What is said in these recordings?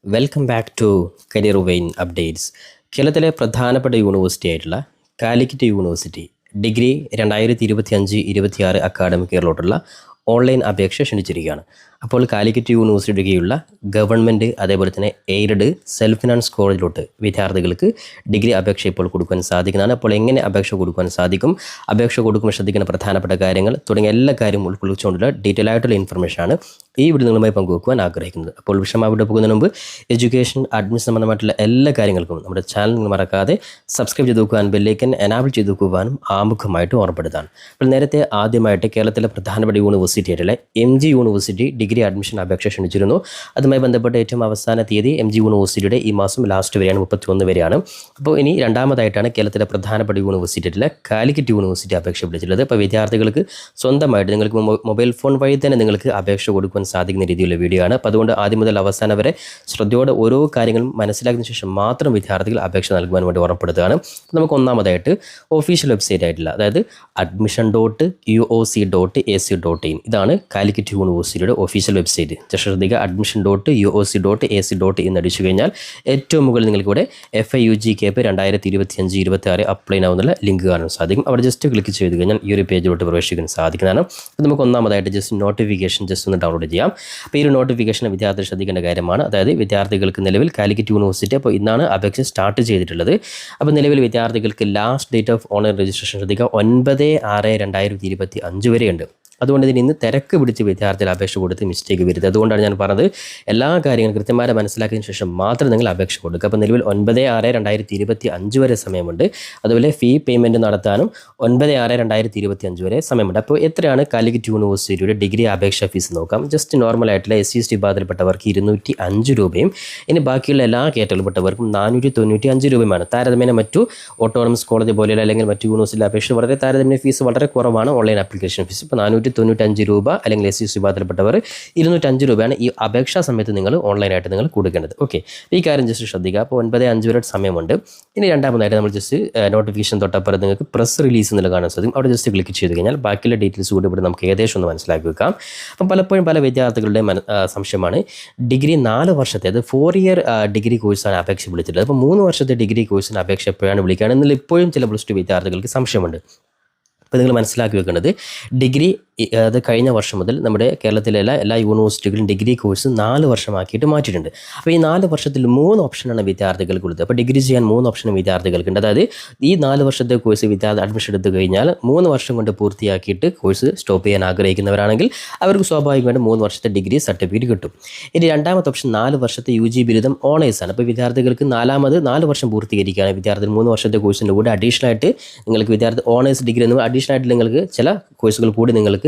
Welcome back to career vein updates. കേരളത്തിലെ പ്രധാനപ്പെട്ട university ആയിട്ടുള്ള കാലിക്കറ്റ് യൂണിവേഴ്സിറ്റി ഡിഗ്രി 2025-26 അക്കാഡമിക് ഇയറിലോട്ടുള്ള ഓൺലൈൻ അപേക്ഷ ക്ഷണിച്ചിരിക്കുകയാണ്. അപ്പോൾ കാലിക്കറ്റ് യൂണിവേഴ്സിറ്റിയുടെ കീഴിലുള്ള ഗവൺമെൻറ് അതേപോലെ തന്നെ എയ്ഡഡ് സെൽഫ് ഫിനാൻസ് കോളേജിലോട്ട് വിദ്യാർത്ഥികൾക്ക് ഡിഗ്രി അപേക്ഷ ഇപ്പോൾ കൊടുക്കാൻ സാധിക്കുന്നതാണ്. അപ്പോൾ എങ്ങനെ അപേക്ഷ കൊടുക്കാൻ സാധിക്കും, അപേക്ഷ കൊടുക്കുമ്പോൾ ശ്രദ്ധിക്കുന്ന പ്രധാനപ്പെട്ട കാര്യങ്ങൾ തുടങ്ങിയ എല്ലാ കാര്യവും ഉൾക്കൊള്ളിച്ചുകൊണ്ടുള്ള ഡീറ്റെയിൽ ആയിട്ടുള്ള ഇൻഫർമേഷനാണ് ഈ വീഡിയോ നിങ്ങളുമായി പങ്കുവെക്കുവാൻ ആഗ്രഹിക്കുന്നത്. അപ്പോൾ വിഷയമായിട്ട് പോകുന്നതിന് മുമ്പ് എഡ്യൂക്കേഷൻ അഡ്മിഷൻ സംബന്ധമായിട്ടുള്ള എല്ലാ കാര്യങ്ങൾക്കും നമ്മുടെ ചാനൽ നിങ്ങൾ മറക്കാതെ സബ്സ്ക്രൈബ് ചെയ്ത് നോക്കുവാൻ, ബെല്ലൈക്കൻ എനാബിൾ ചെയ്ത് നോക്കുവാനും ആമുഖമായിട്ട് ഓർമ്മപ്പെടുത്താൻ. അപ്പോൾ നേരത്തെ ആദ്യമായിട്ട് കേരളത്തിലെ പ്രധാനപ്പെട്ട യൂണിവേഴ്സിറ്റി ആയിട്ടുള്ള MG യൂണിവേഴ്സിറ്റി ഡിഗ്രി അഡ്മിഷൻ അപേക്ഷ ക്ഷണിച്ചിരുന്നു. അതുമായി ബന്ധപ്പെട്ട ഏറ്റവും അവസാന തീയതി MG യൂണിവേഴ്സിറ്റിയുടെ ഈ മാസം ലാസ്റ്റ് വരെയാണ്, 31 വരെയാണ്. അപ്പോൾ ഇനി രണ്ടാമതായിട്ടാണ് കേരളത്തിലെ പ്രധാനപ്പെട്ട യൂണിവേഴ്സിറ്റി ആയിട്ടുള്ള കാലിക്കറ്റ് യൂണിവേഴ്സിറ്റി അപേക്ഷ വിളിച്ചിട്ടുള്ളത്. അപ്പോൾ വിദ്യാർത്ഥികൾക്ക് സ്വന്തമായിട്ട് നിങ്ങൾക്ക് മൊബൈൽ ഫോൺ വഴി തന്നെ നിങ്ങൾക്ക് അപേക്ഷ കൊടുക്കുവാൻ സാധിക്കുന്ന രീതിയിലുള്ള വീഡിയോ ആണ്. അപ്പോൾ അതുകൊണ്ട് ആദ്യം മുതൽ അവസാനം വരെ ശ്രദ്ധയോടെ ഓരോ കാര്യങ്ങളും മനസ്സിലാക്കിയതിനു ശേഷം മാത്രം വിദ്യാർത്ഥികൾ അപേക്ഷ നൽകുവാൻ വേണ്ടി ഓർമ്മപ്പെടുത്തുകയാണ്. നമുക്ക് ഒന്നാമതായിട്ട് ഒഫീഷ്യൽ വെബ്സൈറ്റ് ആയിട്ടുള്ള അതായത് admission.uoc.ac.in ഇതാണ് കാലിക്കറ്റ് യൂണിവേഴ്സിറ്റിയുടെ ഒഫീഷ്യൽ വെബ്സൈറ്റ്. ശ്രദ്ധിക്കുക, admission.uoc.ac.in അടിച്ചു കഴിഞ്ഞാൽ ഏറ്റവും മുകളിൽ നിങ്ങൾക്കിവിടെ FIUGCAP 2025-26 അപ്ലൈ ആവുന്നുള്ള ലിങ്ക് കാണാൻ സാധിക്കും. അവിടെ ജസ്റ്റ് ക്ലിക്ക് ചെയ്ത് കഴിഞ്ഞാൽ ഈ ഒരു പേജിലോട്ട് പ്രവേശിക്കാൻ സാധിക്കുന്നതാണ്. അപ്പോൾ നമുക്ക് ഒന്നാമതായിട്ട് ജസ്റ്റ് നോട്ടിഫിക്കേഷൻ ജസ്റ്റ് ഒന്ന് ഡൗൺലോഡ് ചെയ്യാം. അപ്പോൾ ഈ ഒരു നോട്ടിഫിക്കേഷൻ വിദ്യാർത്ഥികൾ ശ്രദ്ധിക്കേണ്ട കാര്യമാണ്. അതായത് വിദ്യാർത്ഥികൾക്ക് നിലവിൽ കാലിക്കറ്റ് യൂണിവേഴ്സിറ്റി അപ്പോൾ ഇന്നാണ് അപേക്ഷ സ്റ്റാർട്ട് ചെയ്തിട്ടുള്ളത്. അപ്പോൾ നിലവിൽ വിദ്യാർത്ഥികൾക്ക് last date of online registration ശ്രദ്ധിക്കുക 9/6/2025 വരെയുണ്ട്. അതുകൊണ്ട് തന്നെ ഇന്ന് തിരക്ക് പിടിച്ച് വിദ്യാർത്ഥികൾ അപേക്ഷ കൊടുത്ത് മിസ്റ്റേക്ക് വരുത്. അതുകൊണ്ടാണ് ഞാൻ പറഞ്ഞത് എല്ലാ കാര്യങ്ങളും കൃത്യമായി മനസ്സിലാക്കിയതിന് ശേഷം മാത്രം നിങ്ങൾ അപേക്ഷ കൊടുക്കുക. അപ്പോൾ നിലവിൽ 9/6/2025 വരെ സമയമുണ്ട്. അതുപോലെ ഫീ പേയ്മെൻറ്റ് നടത്താനും 9/6/2025 വരെ സമയമുണ്ട്. അപ്പോൾ എത്രയാണ് കാലിക്കറ്റ് യൂണിവേഴ്സിറ്റിയുടെ ഡിഗ്രി അപേക്ഷ ഫീസ് നോക്കാം. ജസ്റ്റ് നോർമലായിട്ടുള്ള SC/ST വിഭാഗത്തിൽപ്പെട്ടവർക്ക് 205 രൂപയും ഇനി ബാക്കിയുള്ള എല്ലാ കാറ്റഗറിയിൽപ്പെട്ടവർക്കും 495 രൂപയുമാണ്. താരതമ്യേന മറ്റു ഓട്ടോണമസ് കോളേജ് പോലെയുള്ള അല്ലെങ്കിൽ മറ്റു യൂണിവേഴ്സിറ്റി അപേക്ഷ വളരെ താരതമ്യ ഫീസ് വളരെ കുറവാണ്. ഓൺലൈൻ ആപ്ലിക്കേഷൻ ഫീസ് ഇപ്പോൾ 495 രൂപ അല്ലെങ്കിൽ SC/ST വിഭാഗത്തിൽപ്പെട്ടവർ 205 രൂപയാണ് ഈ അപേക്ഷാ സമയത്ത് നിങ്ങൾ ഓൺലൈനായിട്ട് നിങ്ങൾ കൊടുക്കേണ്ടത്. ഓക്കെ, ഈ കാര്യം ജസ്റ്റ് ശ്രദ്ധിക്കുക. അപ്പോൾ 9/5 വരെ സമയമുണ്ട്. ഇനി രണ്ടാമതായിട്ട് നമ്മൾ ജസ്റ്റ് നോട്ടിഫിക്കേഷൻ തൊട്ടപ്പുറത്ത് നിങ്ങൾക്ക് പ്രസ് റിലീസ് എന്നുള്ള കാണാൻ സാധിക്കും. അവിടെ ജസ്റ്റ് ക്ലിക്ക് ചെയ്ത് കഴിഞ്ഞാൽ ബാക്കിയുള്ള ഡീറ്റെയിൽസ് കൂടി ഇവിടെ നമുക്ക് ഏകദേശം ഒന്ന് മനസ്സിലാക്കി വെക്കാം. അപ്പം പലപ്പോഴും പല വിദ്യാർത്ഥികളുടെ സംശയമാണ് ഡിഗ്രി 4 വർഷത്തെ അത് 4 ഇയർ ഡിഗ്രി കോഴ്സാണ് അപേക്ഷ വിളിച്ചിട്ടുള്ളത്. അപ്പോൾ 3 വർഷത്തെ ഡിഗ്രി കോഴ്സിന് അപേക്ഷ എപ്പോഴാണ് വിളിക്കുകയാണ് എന്നുള്ള ഇപ്പോഴും ചില +2 വിദ്യാർത്ഥികൾക്ക് സംശയമുണ്ട്. അപ്പോൾ നിങ്ങൾ മനസ്സിലാക്കി വെക്കേണ്ടത് ഡിഗ്രി അത് കഴിഞ്ഞ വർഷം മുതൽ നമ്മുടെ കേരളത്തിലെ എല്ലാ യൂണിവേഴ്സിറ്റികളും ഡിഗ്രി കോഴ്സ് 4 വർഷമാക്കിയിട്ട് മാറ്റിയിട്ടുണ്ട്. അപ്പോൾ ഈ 4 വർഷത്തിൽ 3 ഓപ്ഷനാണ് വിദ്യാർത്ഥികൾക്ക് കൊടുത്തത്. അപ്പോൾ ഡിഗ്രി ചെയ്യാൻ 3 ഓപ്ഷൻ വിദ്യാർത്ഥികൾക്കുണ്ട്. അതായത് ഈ 4 വർഷത്തെ കോഴ്സ് വിദ്യാർത്ഥി അഡ്മിഷൻ എടുത്തു കഴിഞ്ഞാൽ 3 വർഷം കൊണ്ട് പൂർത്തിയാക്കിയിട്ട് കോഴ്സ് സ്റ്റോപ്പ് ചെയ്യാൻ ആഗ്രഹിക്കുന്നവരാണെങ്കിൽ അവർക്ക് സ്വാഭാവികമായിട്ട് 3 വർഷത്തെ ഡിഗ്രി സർട്ടിഫിക്കറ്റ് കിട്ടും. ഇനി രണ്ടാമത്തെ ഓപ്ഷൻ 4 വർഷത്തെ UG ബിരുദം ഓണേഴ്സാണ്. അപ്പോൾ വിദ്യാർത്ഥികൾക്ക് 4 വർഷം പൂർത്തീകരിക്കുകയാണ് വിദ്യാർത്ഥി 3 വർഷത്തെ കോഴ്സിൻ്റെ കൂടെ അഡീഷണൽ ആയിട്ട് നിങ്ങൾക്ക് വിദ്യാർത്ഥി ഓണേഴ്സ് ഡിഗ്രി എന്ന് അഡീഷണൽ ആയിട്ട് നിങ്ങൾക്ക് ചില കോഴ്സുകൾ കൂടി നിങ്ങൾക്ക്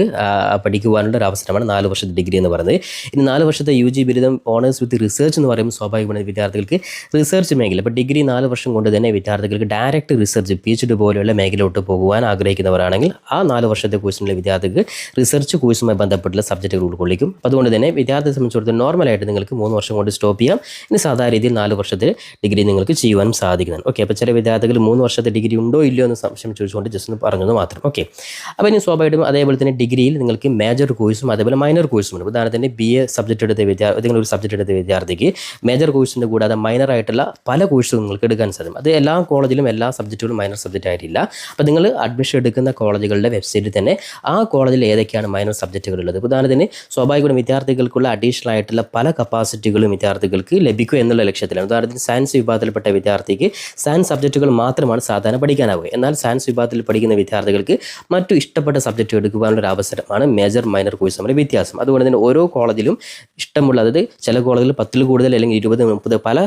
പഠിക്കുവാനുള്ള ഒരു അവസരമാണ് 4 വർഷത്തെ ഡിഗ്രി എന്ന് പറയുന്നത്. ഇനി 4 വർഷത്തെ UG ബിരുദം ഓണേഴ്സ് വിത്ത് റിസർച്ച് എന്ന് പറയുമ്പോൾ സ്വാഭാവികമാണ് വിദ്യാർത്ഥികൾക്ക് റിസർച്ച് മേഖല. അപ്പോൾ ഡിഗ്രി 4 വർഷം കൊണ്ട് തന്നെ വിദ്യാർത്ഥികൾക്ക് ഡയറക്റ്റ് റിസർച്ച് PhD പോലെയുള്ള മേഖലയിലോട്ട് പോകുവാൻ ആഗ്രഹിക്കുന്നവരാണെങ്കിൽ ആ 4 വർഷത്തെ കോഴ്സിനുള്ള വിദ്യാർത്ഥികൾക്ക് റിസർച്ച് കോഴ്സുമായി ബന്ധപ്പെട്ടുള്ള സബ്ജക്റ്റുകൾ ഉൾക്കൊള്ളിക്കും. അതുകൊണ്ട് തന്നെ വിദ്യാർത്ഥിയെ സംബന്ധിച്ചിടത്തോളം നോർമലായിട്ട് നിങ്ങൾക്ക് 3 വർഷം കൊണ്ട് സ്റ്റോപ്പ് ചെയ്യാം. ഇനി സാധാരണ രീതിയിൽ 4 വർഷത്തെ ഡിഗ്രി നിങ്ങൾക്ക് ചെയ്യുവാനും സാധിക്കുന്നതാണ്. ഓക്കെ, അപ്പോൾ ചില വിദ്യാർത്ഥികൾ 3 വർഷത്തെ ഡിഗ്രി ഉണ്ടോ ഇല്ലയോ എന്ന് സംശയം ചോദിച്ചുകൊണ്ട് ജസ്റ്റ് ഒന്ന് പറഞ്ഞത് മാത്രം. ഓക്കെ, അപ്പോൾ ഇനി സ്വാഭാവികമായിട്ടും അതേപോലെ തന്നെ ഡിഗ്രിയിൽ നിങ്ങൾക്ക് മേജർ കോഴ്സും അതേപോലെ മൈനർ കോഴ്സും ഉണ്ട്. ഉദാഹരണത്തിന് BA സബ്ജക്റ്റ് എടുത്ത ഏതെങ്കിലും ഒരു സബ്ജക്റ്റ് എടുത്ത വിദ്യാർത്ഥിക്ക് മേജർ കോഴ്സിൻ്റെ കൂടാതെ മൈനർ ആയിട്ടുള്ള പല കോഴ്സും നിങ്ങൾക്ക് എടുക്കാൻ സാധിക്കും. അത് എല്ലാ കോളേജിലും എല്ലാ സബ്ജക്റ്റുകളും മൈനർ സബ്ജക്റ്റ് ആയിട്ടില്ല. അപ്പോൾ നിങ്ങൾ അഡ്മിഷൻ എടുക്കുന്ന കോളേജുകളുടെ വെബ്സൈറ്റിൽ തന്നെ ആ കോളേജിൽ ഏതൊക്കെയാണ് മൈനർ സബ്ജക്റ്റുകൾ ഉള്ളത്. ഉദാഹരണത്തിന് സ്വാഭാവികമായും വിദ്യാർത്ഥികൾക്കുള്ള അഡീഷണൽ ആയിട്ടുള്ള പല കപ്പാസിറ്റികളും വിദ്യാർത്ഥികൾക്ക് ലഭിക്കുക എന്നുള്ള ലക്ഷ്യത്തിലാണ്. ഉദാഹരണത്തിന് സയൻസ് വിഭാഗത്തിൽപ്പെട്ട വിദ്യാർത്ഥിക്ക് സയൻസ് സബ്ജക്റ്റുകൾ മാത്രമാണ് സാധാരണ പഠിക്കാനാവുക. എന്നാൽ സയൻസ് വിഭാഗത്തിൽ പഠിക്കുന്ന വിദ്യാർത്ഥികൾക്ക് മറ്റു ഇഷ്ടപ്പെട്ട സബ്ജക്റ്റ് എടുക്കുവാനുള്ള ഒരു അവസരമാണ് മേജർ മൈനർ കോഴ്സ് തമ്മിൽ വ്യത്യാസം. അതുകൊണ്ട് തന്നെ ഓരോ കോളേജിലും ഇഷ്ടമുള്ള, അതായത് ചില കോളേജിൽ 10-ൽ കൂടുതൽ അല്ലെങ്കിൽ 20-30 പല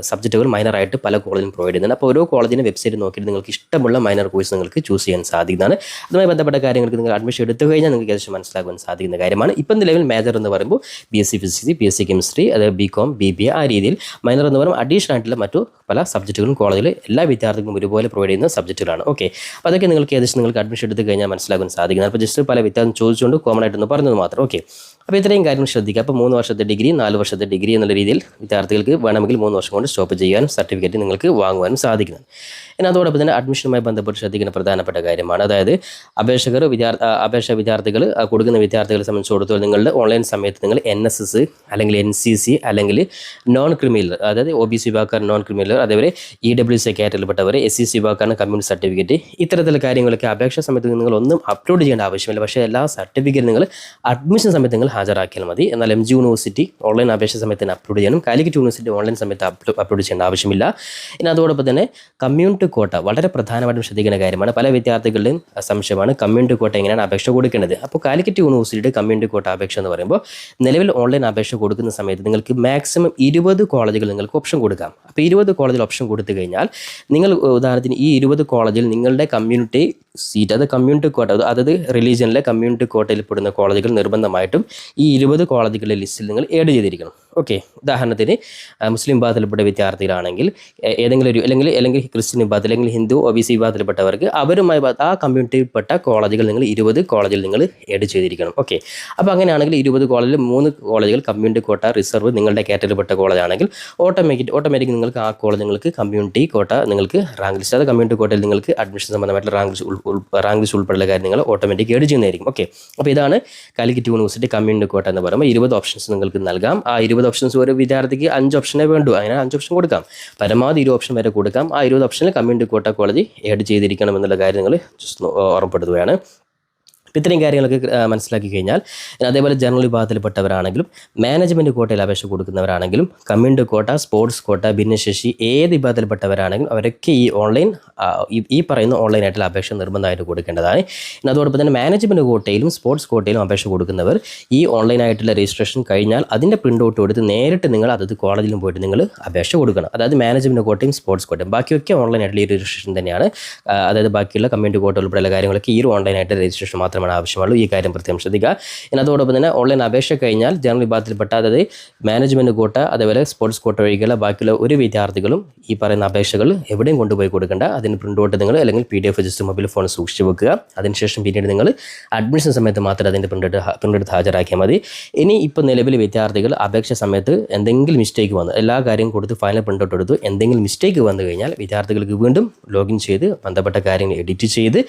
സബ്ജക്റ്റുകൾ മൈനറായിട്ട് പല കോളേജിലും പ്രൊവൈഡ് ചെയ്യുന്നുണ്ട്. അപ്പോൾ ഓരോ കോളേജിൻ്റെ വെബ്സൈറ്റ് നോക്കിയിട്ട് നിങ്ങൾക്ക് ഇഷ്ടമുള്ള മൈനർ കോഴ്സ് നിങ്ങൾക്ക് ചൂസ് ചെയ്യാൻ സാധിക്കുന്നതാണ്. അതുമായി ബന്ധപ്പെട്ട കാര്യങ്ങൾക്ക് നിങ്ങൾ അഡ്മിഷൻ എടുത്തു കഴിഞ്ഞാൽ നിങ്ങൾക്ക് ഏകദേശം മനസ്സിലാക്കാൻ സാധിക്കുന്ന കാര്യമാണ്. ഇപ്പം നിലവിൽ മേജർ എന്ന് പറയുമ്പോൾ BSc ഫിസിക്സ്, BSc കെമിസ്ട്രി, അതായത് BCom, BBA ആ രീതിയിൽ മൈനർ എന്ന് പറയുമ്പോൾ അഡീഷണൽ ആയിട്ടുള്ള മറ്റു പല സബ്ജക്റ്റുകളും കോളേജിൽ എല്ലാ വിദ്യാർത്ഥികൾക്കും ഒരുപോലെ പ്രൊവൈഡ് ചെയ്യുന്ന സബ്ജക്റ്റുകളാണ്. ഓക്കെ, അപ്പോൾ അതൊക്കെ നിങ്ങൾക്ക് ഏകദേശം നിങ്ങൾക്ക് അഡ്മിഷൻ എടുത്ത് കഴിഞ്ഞാൽ മനസ്സിലാക്കാൻ സാധിക്കുന്നത്. അപ്പോൾ ജസ്റ്റ് പല വ്യത്യാസം ചോദിച്ചുകൊണ്ട് കോമൺ ആയിട്ടൊന്ന് പറഞ്ഞത് മാത്രം. ഓക്കെ, അപ്പോൾ ഇത്രയും കാര്യങ്ങൾ ശ്രദ്ധിക്കുക. അപ്പോൾ 3 വർഷത്തെ ഡിഗ്രി 4 വർഷത്തെ ഡിഗ്രി എന്നുള്ള രീതിയിൽ വിദ്യാർത്ഥികൾക്ക് വേണമെങ്കിൽ 3 വർഷം കൊണ്ട് സ്റ്റോപ്പ് ചെയ്യാനും സർട്ടിഫിക്കറ്റ് നിങ്ങൾക്ക് വാങ്ങുവാനും സാധിക്കുന്നത്. ഇനി അതോടൊപ്പം തന്നെ അഡ്മിഷനുമായി ബന്ധപ്പെട്ട് ശ്രദ്ധിക്കുന്ന പ്രധാനപ്പെട്ട കാര്യമാണ്, അതായത് അപേക്ഷ വിദ്യാർത്ഥികൾ കൊടുക്കുന്ന വിദ്യാർത്ഥികളെ സംബന്ധിച്ചിടത്തോളം നിങ്ങളുടെ ഓൺലൈൻ സമയത്ത് നിങ്ങൾ NSS അല്ലെങ്കിൽ NCC അല്ലെങ്കിൽ നോൺ ക്രിമിനൽ, അതായത് OBC വിഭാഗക്കാർ നോൺ ക്രിമിനൽ, അതേപോലെ EWC കാറ്റഗറിയിൽപ്പെട്ടവർ, SCC വിഭാഗക്കാരന് കമ്മ്യൂണിറ്റി സർട്ടിഫിക്കറ്റ്, ഇത്തരത്തിലുള്ള കാര്യങ്ങളൊക്കെ അപേക്ഷാ സമയത്ത് നിങ്ങൾ ഒന്നും അപ്ലോഡ് ചെയ്യേണ്ട ആവശ്യമില്ല. പക്ഷേ എല്ലാ സർട്ടിഫിക്കറ്റ് നിങ്ങൾ അഡ്മിഷൻ സമയത്ത് നിങ്ങൾ ഹാജരാക്കിയാൽ മതി. എന്നാൽ MG യൂണിവേഴ്സിറ്റി ഓൺലൈൻ അപേക്ഷ സമയത്ത് അപ്ലോഡ് ചെയ്യണം. കാലിക്കറ്റ് യൂണിവേഴ്സിറ്റി ഓൺലൈൻ സമയത്ത് അപ്ലോഡ് ചെയ്യേണ്ട ആവശ്യമില്ല. ഇനി അതോടൊപ്പം തന്നെ കമ്മ്യൂണിറ്റി കോട്ട വളരെ പ്രധാനമായിട്ടും ശ്രദ്ധിക്കുന്ന കാര്യമാണ്. പല വിദ്യാർത്ഥികളുടെയും സംശയമാണ് കമ്മ്യൂണിറ്റി കോട്ട എങ്ങനെയാണ് അപേക്ഷ കൊടുക്കേണ്ടത്. അപ്പോൾ കാലിക്കറ്റ് യൂണിവേഴ്സിറ്റിയുടെ കമ്മ്യൂണിറ്റി കോട്ട അപേക്ഷ എന്ന് പറയുമ്പോൾ നിലവിൽ ഓൺലൈൻ അപേക്ഷ കൊടുക്കുന്ന സമയത്ത് നിങ്ങൾക്ക് മാക്സിമം 20 കോളേജുകൾ നിങ്ങൾക്ക് ഓപ്ഷൻ കൊടുക്കാം. അപ്പോൾ 20 കോളേജിൽ ഓപ്ഷൻ കൊടുത്തു കഴിഞ്ഞാൽ നിങ്ങൾ ഉദാഹരണത്തിന് ഈ 20 കോളേജിൽ നിങ്ങളുടെ കമ്മ്യൂണിറ്റി സീറ്റ്, അത് കമ്മ്യൂണിറ്റി കോട്ട, അതായത് റിലീജിയനിലെ കമ്മ്യൂണിറ്റി കോട്ടയിൽ പെടുന്ന കോളേജുകൾ നിർബന്ധമായിട്ടും ഈ 20 കോളേജുകളുടെ ലിസ്റ്റിൽ നിങ്ങൾ ആഡ് ചെയ്തിരിക്കണം. ഓക്കെ, ഉദാഹരണത്തിന് മുസ്ലിം വിഭാഗത്തിൽപ്പെട്ട വിദ്യാർത്ഥികളാണെങ്കിൽ ഏതെങ്കിലും ഒരു അല്ലെങ്കിൽ ക്രിസ്ത്യൻ വിഭാഗത്തിൽ അല്ലെങ്കിൽ ഹിന്ദു OBC വിഭാഗത്തിൽപ്പെട്ടവർക്ക് അവരുമായി ആ കമ്മ്യൂണിറ്റിയിൽപ്പെട്ട കോളേജുകൾ നിങ്ങൾ 20 കോളേജിൽ നിങ്ങൾ ആഡ് ചെയ്തിരിക്കണം. ഓക്കെ, അപ്പോൾ അങ്ങനെയാണെങ്കിൽ 20 കോളേജിൽ 3 കോളേജുകൾ കമ്മ്യൂണിറ്റി കോട്ട റിസർവ് നിങ്ങളുടെ കാറ്റഗറിയിൽപ്പെട്ട കോളേജാണെങ്കിൽ ഓട്ടോമാറ്റിക് നിങ്ങൾക്ക് ആ കോളേജുകൾക്ക് കമ്മ്യൂണിറ്റി കോട്ട നിങ്ങൾക്ക് റാങ്ക് ലിസ്റ്റ്, അത് കമ്മ്യൂണിറ്റി കോട്ടയിൽ നിങ്ങൾക്ക് അഡ്മിഷൻ സംബന്ധമായിട്ടുള്ള റാങ്ക് ലിസ്റ്റ് ഉൾപ്പെടെയുള്ള കാര്യം നിങ്ങൾ ഓട്ടോമാറ്റിക് ആഡ് ചെയ്യുന്നതായിരിക്കും. ഓക്കെ, അപ്പോൾ ഇതാണ് കാലിക്കറ്റ് യൂണിവേഴ്സിറ്റി കമ്മ്യൂണിറ്റി കോട്ട എന്ന് പറയുമ്പോൾ 20 ഓപ്ഷൻസ് നിങ്ങൾക്ക് നൽകാം. ആ 20 ഓപ്ഷൻസ് ഒരു വിദ്യാർത്ഥിക്ക് 5 ഓപ്ഷനേ വേണ്ടൂ, അങ്ങനെ 5 ഓപ്ഷൻ കൊടുക്കാം. പരമാവധി 20 ഓപ്ഷൻ വരെ കൊടുക്കാം. ആ 20 ഓപ്ഷനിൽ കമ്മ്യൂണിറ്റി കോട്ട കോളേജ് ആഡ് ചെയ്തിരിക്കണം എന്നുള്ള കാര്യം നിങ്ങൾ ജസ്റ്റ് ഓർമ്മപ്പെടുത്തുകയാണ്. ഇത്രയും കാര്യങ്ങളൊക്കെ മനസ്സിലാക്കി കഴിഞ്ഞാൽ അതേപോലെ ജനറൽ വിഭാഗത്തിൽപ്പെട്ടവരാണെങ്കിലും മാനേജ്മെൻറ്റ് കോട്ടയിൽ അപേക്ഷ കൊടുക്കുന്നവരാണെങ്കിലും കമ്മ്യൂണിറ്റി കോട്ട, സ്പോർട്സ് കോട്ട, ഭിന്നശേഷി ഏത് വിഭാഗത്തിൽപ്പെട്ടവരാണെങ്കിലും അവരൊക്കെ ഈ ഓൺലൈൻ ഈ പറയുന്ന ഓൺലൈനായിട്ടുള്ള അപേക്ഷ നിർബന്ധമായിട്ട് കൊടുക്കേണ്ടതാണ്. ഇനി അതോടൊപ്പം തന്നെ മാനേജ്മെൻറ്റ് കോട്ടയിലും സ്പോർട്സ് കോട്ടയിലും അപേക്ഷ കൊടുക്കുന്നവർ ഈ ഓൺലൈനായിട്ടുള്ള രജിസ്ട്രേഷൻ കഴിഞ്ഞാൽ അതിൻ്റെ പ്രിൻ്റ് ഔട്ട് കൊടുത്ത് നേരിട്ട് നിങ്ങൾ അതത് കോളേജിലും പോയിട്ട് നിങ്ങൾ അപേക്ഷ കൊടുക്കണം. അതായത് മാനേജ്മെൻറ്റ് കോട്ടയും സ്പോർട്സ് കോട്ടയും ബാക്കിയൊക്കെ ഓൺലൈനായിട്ടുള്ള ഈ രജിസ്ട്രേഷൻ തന്നെയാണ്. അതായത് ബാക്കിയുള്ള കമ്മ്യൂണിറ്റി കോട്ട ഉൾപ്പെടെയുള്ള കാര്യങ്ങളൊക്കെ ഈ ഒരു ഓൺലൈനായിട്ട് രജിസ്ട്രേഷൻ മാത്രമാണ് ആവശ്യമുള്ളൂ. ഈ കാര്യം പ്രത്യേകം ശ്രദ്ധിക്കുക. ഇനി അതോടൊപ്പം തന്നെ ഓൺലൈൻ അപേക്ഷ കഴിഞ്ഞാൽ ജനറൽ വിഭാഗത്തിൽപ്പെട്ട, അതായത് മാനേജ്മെൻറ്റ് കോട്ട അതേപോലെ സ്പോർട്സ് കോട്ട ഒഴികെയുള്ള ബാക്കിയുള്ള ഒരു വിദ്യാർത്ഥികളും ഈ പറയുന്ന അപേക്ഷകൾ എവിടെയും കൊണ്ടുപോയി കൊടുക്കേണ്ട. അതിന് പ്രിൻ്റ് ഔട്ട് നിങ്ങൾ അല്ലെങ്കിൽ PDF ജസ്റ്റ് മൊബൈൽ ഫോൺ സൂക്ഷിച്ച് വെക്കുക. അതിനുശേഷം പിന്നീട് നിങ്ങൾ അഡ്മിഷൻ സമയത്ത് മാത്രം അതിൻ്റെ പ്രിൻ്റ് എടുത്ത് ഹാജരാക്കിയാൽ മതി. ഇനി ഇപ്പോൾ നിലവിൽ വിദ്യാർത്ഥികൾ അപേക്ഷ സമയത്ത് എന്തെങ്കിലും മിസ്റ്റേക്ക് വന്നു, എല്ലാ കാര്യവും കൊടുത്ത് ഫൈനൽ പ്രിൻ്റ് ഔട്ട് എടുത്തു, എന്തെങ്കിലും മിസ്റ്റേക്ക് വന്നു കഴിഞ്ഞാൽ വിദ്യാർത്ഥികൾക്ക് വീണ്ടും ലോഗിൻ ചെയ്ത് ബന്ധപ്പെട്ട കാര്യങ്ങൾ എഡിറ്റ് ചെയ്ത്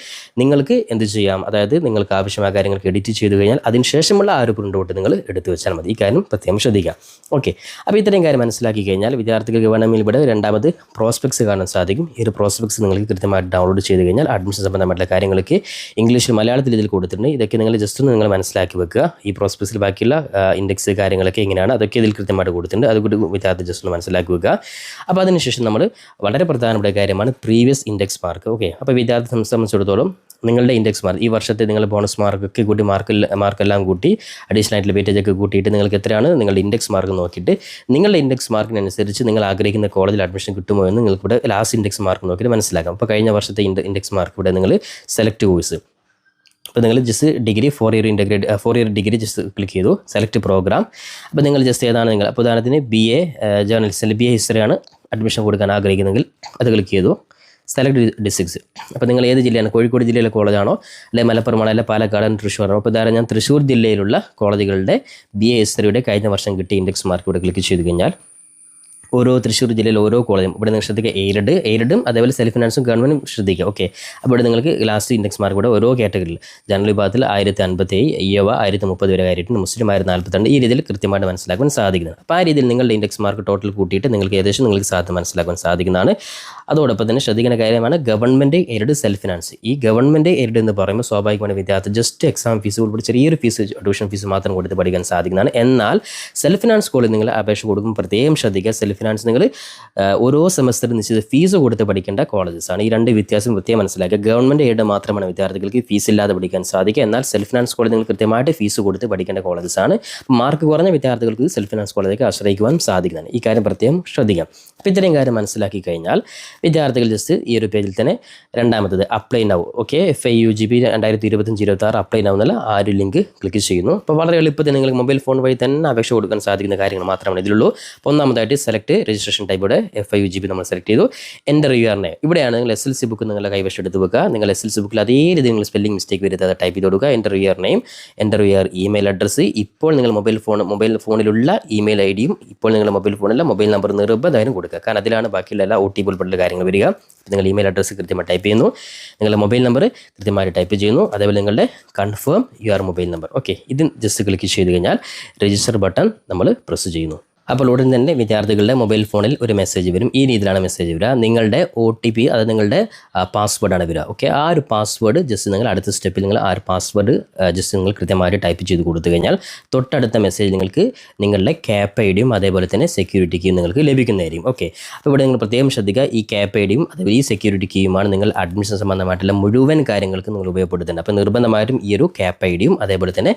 നിങ്ങൾക്ക് എന്ത് ചെയ്യാം, അതായത് നിങ്ങൾക്ക് ആവശ്യമായ കാര്യങ്ങൾക്ക് എഡിറ്റ് ചെയ്ത് കഴിഞ്ഞാൽ അതിനുശേഷമുള്ള ആ ഒരു പ്രിൻ്റ് ഔട്ട് നിങ്ങൾ എടുത്തു വെച്ചാൽ മതി. ഈ കാര്യം പ്രത്യേകം ശ്രദ്ധിക്കാം. ഓക്കെ, അപ്പോൾ ഇത്രയും കാര്യം മനസ്സിലാക്കി കഴിഞ്ഞാൽ വിദ്യാർത്ഥികൾക്ക് വേണമെങ്കിൽ ഇവിടെ രണ്ടാമത് പ്രോസ്പെക്ട്സ് കാണാൻ സാധിക്കും. ഈ ഒരു പ്രോസ്പെക്ട്സ് നിങ്ങൾക്ക് കൃത്യമായിട്ട് ഡൗൺലോഡ് ചെയ്ത് കഴിഞ്ഞാൽ അഡ്മിഷൻ സംബന്ധമായിട്ടുള്ള കാര്യങ്ങൾക്ക് ഇംഗ്ലീഷിൽ മലയാളത്തിൽ ഇതിൽ കൊടുത്തിട്ടുണ്ട്. ഇതൊക്കെ നിങ്ങൾ ജസ്റ്റ് ഒന്ന് നിങ്ങൾ മനസ്സിലാക്കി വെക്കുക. ഈ പ്രോസ്പെക്ട്സിൽ ബാക്കിയുള്ള ഇൻഡെക്സ് കാര്യങ്ങളൊക്കെ എങ്ങനെയാണ് അതൊക്കെ ഇതിൽ കൃത്യമായിട്ട് കൊടുത്തിട്ടുണ്ട്. അതുകൂടി വിദ്യാർത്ഥി ജസ്റ്റ് ഒന്ന് മനസ്സിലാക്കി വെക്കുക. അപ്പോൾ അതിനുശേഷം നമ്മൾ വളരെ പ്രധാനപ്പെട്ട കാര്യമാണ് പ്രീവിയസ് ഇൻഡെക്സ് മാർക്ക്. ഓക്കെ, അപ്പോൾ വിദ്യാർത്ഥി സംബന്ധിച്ചിടത്തോളം നിങ്ങളുടെ ഇൻഡെക്സ് മാർക്ക് ഈ വർഷത്തെ നിങ്ങൾ ബോണസ് മാർക്കൊക്കെ കൂട്ടി മാർക്കെല്ലാം കൂട്ടി അഡീഷണൽ ആയിട്ടുള്ള വെയിറ്റേജ് ഒക്കെ കൂട്ടിയിട്ട് നിങ്ങൾക്ക് എത്രയാണ് നിങ്ങളുടെ ഇൻഡെക്സ് മാർക്ക് നോക്കിയിട്ട് നിങ്ങളുടെ ഇൻഡെക്സ് മാർക്കിനനുസരിച്ച് നിങ്ങൾ ആഗ്രഹിക്കുന്ന കോളേജിൽ അഡ്മിഷൻ കിട്ടുമോ എന്ന് നിങ്ങൾക്ക് ഇവിടെ ലാസ്റ്റ് ഇൻഡെക്സ് മാർക്ക് നോക്കിയിട്ട് മനസ്സിലാക്കാം. അപ്പോൾ കഴിഞ്ഞ വർഷത്തെ ഇൻഡെക്സ് മാർക്ക് ഇവിടെ നിങ്ങൾ സെലക്ട് കോഴ്സ്, അപ്പോൾ നിങ്ങൾ just degree 4 year degree just click ചെയ്തു, സെലക്ട് പ്രോഗ്രാം. അപ്പോൾ നിങ്ങൾ ജസ്റ്റ് ഏതാണ് നിങ്ങൾ അപ്പോൾ ഉദാഹരണത്തിന് BA ജേർണലിസ്റ്റ്, BA ഹിസ്റ്ററിയാണ് അഡ്മിഷൻ കൊടുക്കാൻ ആഗ്രഹിക്കുന്നെങ്കിൽ അത് ക്ലിക്ക് ചെയ്തു, സെലക്ട് ഡിസ്ട്രിക്ട്സ്. അപ്പോൾ നിങ്ങൾ ഏത് ജില്ലയാണ്, കോഴിക്കോട് ജില്ലയിലെ കോളേജാണോ അല്ലെങ്കിൽ മലപ്പുറമാണോ അല്ലെങ്കിൽ പാലക്കാട്, തൃശ്ശൂരാണോ? അപ്പോൾ ഉദാഹരണം ഞാൻ തൃശ്ശൂർ ജില്ലയിലുള്ള കോളേജുകളുടെ BA ഹിസ്റ്ററിയുടെ കഴിഞ്ഞ വർഷം കിട്ടിയ ഇൻഡെക്സ് മാർക്ക് ഇവിടെ ക്ലിക്ക് ചെയ്ത് കഴിഞ്ഞാൽ ഓരോ തൃശ്ശൂർ ജില്ലയിൽ ഓരോ കോളേജും ഇവിടെ നിങ്ങൾ ശ്രദ്ധിക്കുക. എയ്ഡും അതേപോലെ സെൽഫ് ഫിനാൻസും ഗവൺമെൻറ്റും ശ്രദ്ധിക്കുക. ഓക്കെ, അപ്പോൾ ഇവിടെ നിങ്ങൾക്ക് ലാസ്റ്റ് ഇൻഡെക്സ് മാർക്ക് ഇവിടെ ഓരോ കാറ്റഗറിയിൽ ജനറൽ വിഭാഗത്തിൽ 1057, EOA 1030 വരെ കാര്യമായിട്ടുണ്ട്, മുസ്ലിം 1042. ഈ രീതിയിൽ കൃത്യമായിട്ട് മനസ്സിലാക്കാൻ സാധിക്കുന്നത്. അപ്പോൾ ആ രീതിയിൽ നിങ്ങളുടെ ഇൻഡെക്സ് മാർക്ക് ടോട്ടൽ കൂട്ടിയിട്ട് നിങ്ങൾക്ക് ഏകദേശം നിങ്ങൾക്ക് സാധ്യത മനസ്സിലാക്കാൻ സാധിക്കുന്നതാണ്. അതോടൊപ്പം തന്നെ ശ്രദ്ധിക്കുന്ന കാര്യമാണ് ഗവൺമെൻറ് എയ്ഡ് സെൽഫ് ഫിനാൻസ്. ഈ ഗവൺമെൻറ് എയ്ഡ് എന്ന് പറയുമ്പോൾ സ്വാഭാവികമാണ് വിദ്യാർത്ഥി ജസ്റ്റ് എക്സാം ഫീസ് ഉൾപ്പെടെ ചെറിയൊരു ഫീസ് ട്യൂഷൻ ഫീസ് മാത്രം കൊടുത്ത് പഠിക്കാൻ സാധിക്കുന്നതാണ്. എന്നാൽ സെൽഫ് ഫിനാൻസ് സ്കൂളിൽ നിങ്ങൾ അപേക്ഷ കൊടുക്കുമ്പോൾ പ്രത്യേകം ശ്രദ്ധിക്കുക. സെൽഫ് ഫിനാൻസ് നിങ്ങൾ ഓരോ സെമസ്റ്റർ നിശ്ചിത ഫീസ് കൊടുത്ത് പഠിക്കേണ്ട കോളേജസ് ആണ്. ഈ രണ്ട് വ്യത്യാസം പ്രത്യേകം മനസ്സിലാക്കുക. ഗവൺമെൻറ് എയ്ഡ് മാത്രമാണ് വിദ്യാർത്ഥികൾക്ക് ഫീസ് ഇല്ലാതെ പഠിക്കാൻ സാധിക്കുക. എന്നാൽ സെൽഫ് ഫിനാൻസ് കോളേജ് നിങ്ങൾ കൃത്യമായിട്ട് ഫീസ് കൊടുത്ത് പഠിക്കേണ്ട കോളേജസ് ആണ്. മാർക്ക് കുറഞ്ഞ വിദ്യാർത്ഥികൾക്ക് സെൽഫ് ഫിനാൻസ് കോളേജിലേക്ക് ആശ്രയിക്കുവാൻ സാധിക്കുന്നതാണ്. ഈ കാര്യം പ്രത്യേകം ശ്രദ്ധിക്കാം. അപ്പോൾ ഇത്രയും കാര്യം മനസ്സിലാക്കി കഴിഞ്ഞാൽ വിദ്യാർത്ഥികൾ ജസ്റ്റ് ഈ ഒരു പേജിൽ തന്നെ രണ്ടാമത്തത് apply now. Okay, FIUGP 2025-26 apply now എന്നുള്ള ആ ഒരു ലിങ്ക് ക്ലിക്ക് ചെയ്യുന്നു. അപ്പോൾ വളരെ എളുപ്പത്തിൽ നിങ്ങൾക്ക് മൊബൈൽ ഫോൺ വഴി തന്നെ അപേക്ഷ കൊടുക്കാൻ സാധിക്കുന്ന കാര്യങ്ങൾ മാത്രമാണ് ഇതിലുള്ളൂ. അപ്പോൾ ഒന്നാമതായിട്ട് സെലക്ട് സെലക്ട് രജിസ്ട്രേഷൻ ടൈപ്പ് ഇവിടെ FIUGB നമ്മൾ സെലക്ട് ചെയ്തു. Enter your name. ഇവിടെയാണ് നിങ്ങൾ SLC ബുക്ക് നിങ്ങളുടെ കൈവശം എടുത്ത് വെക്കുക. നിങ്ങൾ SLC ബുക്കിൽ അതേ രീതി നിങ്ങൾ സ്പെല്ലിംഗ് മിസ്റ്റേക്ക് വരുത്താതെ ടൈപ്പ് ചെയ്ത് കൊടുക്കുക. Enter your name, enter your email address. ഇപ്പോൾ നിങ്ങൾ മൊബൈൽ ഫോണിലുള്ള ഇമെയിൽ IDയും ഇപ്പോൾ നിങ്ങളുടെ മൊബൈൽ നമ്പർ നിർബന്ധമായും കൊടുക്കുക. കാരണം അതിലാണ് ബാക്കിയുള്ള എല്ലാ OTP ഉൾപ്പെട്ടുള്ള കാര്യങ്ങൾ വരിക. നിങ്ങൾ ഇമെയിൽ അഡ്രസ്സ് കൃത്യമായി ടൈപ്പ് ചെയ്യുന്നു, നിങ്ങളുടെ മൊബൈൽ നമ്പർ കൃത്യമായി ടൈപ്പ് ചെയ്യുന്നു, അതേപോലെ നിങ്ങളുടെ confirm your mobile number. Okay, ഇത് ജസ്റ്റ് ക്ലിക്ക് ചെയ്ത് കഴിഞ്ഞാൽ രജിസ്റ്റർ ബട്ടൺ നമ്മൾ പ്രസ് ചെയ്യുന്നു. അപ്പോൾ ഉടൻ തന്നെ വിദ്യാർത്ഥികളുടെ മൊബൈൽ ഫോണിൽ ഒരു മെസ്സേജ് വരും. ഈ രീതിയിലാണ് മെസ്സേജ് വരിക. നിങ്ങളുടെ OTP അത് നിങ്ങളുടെ പാസ്വേഡാണ് വരിക. ഓക്കെ, ആ ഒരു പാസ്വേഡ് ജസ്റ്റ് നിങ്ങൾ അടുത്ത സ്റ്റെപ്പിൽ നിങ്ങൾ ആ ഒരു പാസ്വേഡ് ജസ്റ്റ് നിങ്ങൾ കൃത്യമായിട്ട് ടൈപ്പ് ചെയ്ത് കൊടുത്തു കഴിഞ്ഞാൽ തൊട്ടടുത്ത മെസ്സേജ് നിങ്ങൾക്ക് നിങ്ങളുടെ CAP IDയും അതേപോലെ തന്നെ സെക്യൂരിറ്റി കീയും നിങ്ങൾക്ക് ലഭിക്കുന്നതായിരിക്കും. ഓക്കെ, അപ്പോൾ ഇവിടെ നിങ്ങൾ പ്രത്യേകം ശ്രദ്ധിക്കുക. ഈ CAP IDയും അതേപോലെ ഈ സെക്യൂരിറ്റി കീയുമാണ് നിങ്ങൾ അഡ്മിഷൻ സംബന്ധമായിട്ടുള്ള മുഴുവൻ കാര്യങ്ങൾക്ക് നിങ്ങൾ ഉപയോഗപ്പെടുത്തുന്നത്. അപ്പോൾ നിർബന്ധമായിട്ടും ഈ ഒരു CAP IDയും അതേപോലെ തന്നെ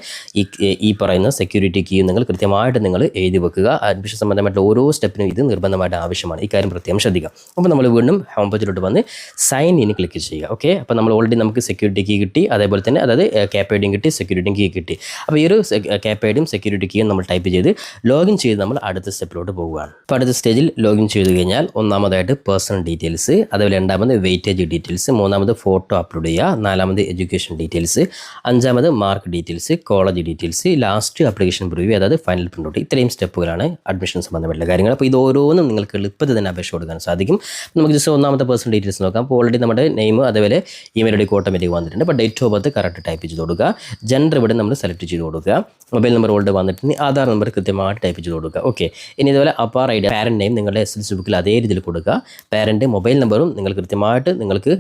ഈ പറയുന്ന സെക്യൂരിറ്റി കീയും നിങ്ങൾ കൃത്യമായിട്ട് നിങ്ങൾ എഴുതി വെക്കുക. അഡ്മിഷൻ സംബന്ധമായിട്ടുള്ള ഓരോ സ്റ്റെപ്പിനും ഇത് നിർബന്ധമായിട്ട് ആവശ്യമാണ്. ഈ കാര്യം പ്രത്യേകം ശ്രദ്ധിക്കുക. അപ്പോൾ നമ്മൾ വീണ്ടും ഹോം പേജിലോട്ട് വന്ന് സൈൻ ഇൻ ക്ലിക്ക് ചെയ്യുക. ഓക്കെ, അപ്പോൾ നമ്മൾ ഓൾറെഡി നമുക്ക് സെക്യൂരിറ്റി കീ കിട്ടി, അതേപോലെ തന്നെ അതായത് CAP IDയും കിട്ടി, സെക്യൂരിറ്റി കീ കിട്ടി. അപ്പോൾ ഈ ഒരു CAP IDയും സെക്യൂരിറ്റി കീയും നമ്മൾ ടൈപ്പ് ചെയ്ത് ലോഗിൻ ചെയ്ത് നമ്മൾ അടുത്ത സ്റ്റെപ്പിലോട്ട് പോകുകയാണ്. അപ്പോൾ അടുത്ത സ്റ്റേജിൽ ലോഗിൻ ചെയ്ത് കഴിഞ്ഞാൽ ഒന്നാമതായിട്ട് പേഴ്സണൽ ഡീറ്റെയിൽസ്, അതേപോലെ രണ്ടാമത് വെയിറ്റേജ് ഡീറ്റെയിൽസ്, മൂന്നാമത് ഫോട്ടോ അപ്ലോഡ് ചെയ്യുക, നാലാമത് എഡ്യൂക്കേഷൻ ഡീറ്റെയിൽസ്, അഞ്ചാമത് mark details, college details, last application preview അതായത് ഫൈനൽ പ്രിൻ്റ് ഔട്ട്. ഇത്രയും സ്റ്റെപ്പുകളാണ് അഡ്മിഷൻ സംബന്ധമായിട്ടുള്ള കാര്യങ്ങൾ. അപ്പോൾ ഇത് ഓരോന്നും നിങ്ങൾക്ക് എളുപ്പത്തിൽ തന്നെ അപേക്ഷ കൊടുക്കാൻ സാധിക്കും. നമുക്ക് ജസ്റ്റ് ഒന്നാമത്തെ പേഴ്സണൽ ഡീറ്റെയിൽസ് നോക്കാം. അപ്പോൾ ഓൾറെഡി നമ്മുടെ നെയിം അതേപോലെ ഇമെയിൽ ID ഓട്ടോമാറ്റിക് വന്നിട്ടുണ്ട്. അപ്പോൾ date of birth correct type ചെയ്ത് കൊടുക്കുക. ജെൻഡർ ഇവിടെ നമ്മൾ സെലക്ട് ചെയ്ത് കൊടുക്കുക. മൊബൈൽ നമ്പർ ഓൾറെഡി വന്നിട്ടുണ്ട്. ആധാർ നമ്പർ കൃത്യമായിട്ട് ടൈപ്പ് ചെയ്ത് കൊടുക്കുക. ഓക്കെ, ഇനി ഇതുപോലെ അപ്പാർ ID പാരൻറ്റ് നെയിം നിങ്ങളുടെ SLC ബുക്കിൽ അതേ രീതിയിൽ കൊടുക്കുക. പാരൻറ്റ് മൊബൈൽ നമ്പറും നിങ്ങൾ കൃത്യമായിട്ട് നിങ്ങൾക്ക്